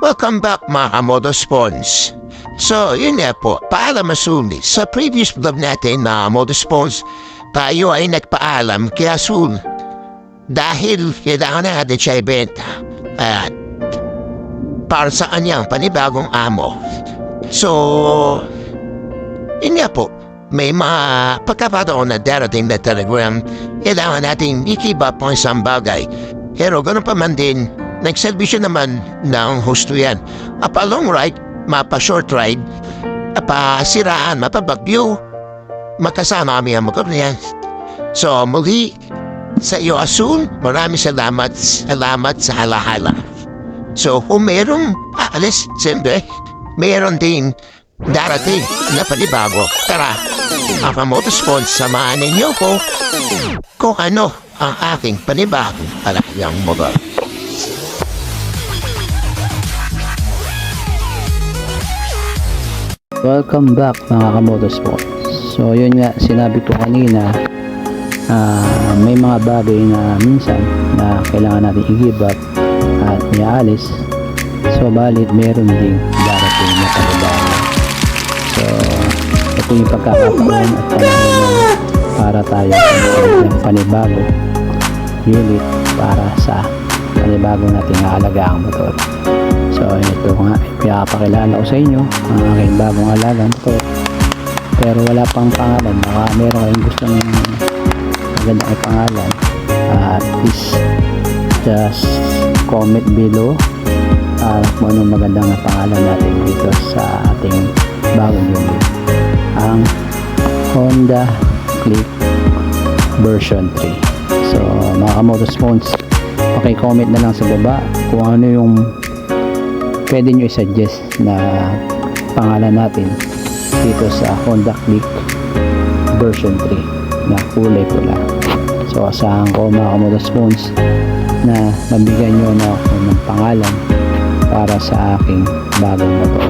Welcome back mga Motorspawns. So yun nga po, paalam masuli. Sa previous vlog natin na Motorspawns, tayo ay nagpaalam kaya soon. Dahil kailangan na natin siya ibenta. At para sa kanyang panibagong amo. So, yun nga po, may mga pagkakataon na darating na telegram, kailangan nating i-keep up ang isang bagay. Pero ganoon pa man din, nagservisyo naman ng husto yan. Apa long ride, mapa short ride, apa siraan, mapa bagyo, makasama kami ang motor niyan. So muli, sa iyo Asul, maraming salamat sa halahala. So kung merong aalis, siyempre, meron din darating na panibago. Tara, mga Motorspawns, samahan ninyo ko kung ano ang aking panibagong alakyang motor. Welcome back mga ka-Motorspawns. So yun nga, sinabi ko kanina, may mga bagay na minsan na kailangan natin i-give up at iaalis. So balit meron ding darating na panibago. So ito yung pagkakataon at panahon para tayo ng panibago unit para sa panibago nating aalagang motor. So ito nga, ipapakilala ko sa inyo ang aking bagong alagang motor, pero wala pang pangalan. Baka meron kayong gustong magandang ipangalan, please just comment below kung anong magandang pangalan natin dito sa ating bagong unit, ang Honda Click version 3. So mga Motorspawns, paki-comment na lang sa baba kung ano yung pwede nyo i-suggest na pangalan natin dito sa Honda Click version 3 na kulay pula. So asahan ko mga Motorspawns na mabigyan nyo na ako ng pangalan para sa aking bagong motor.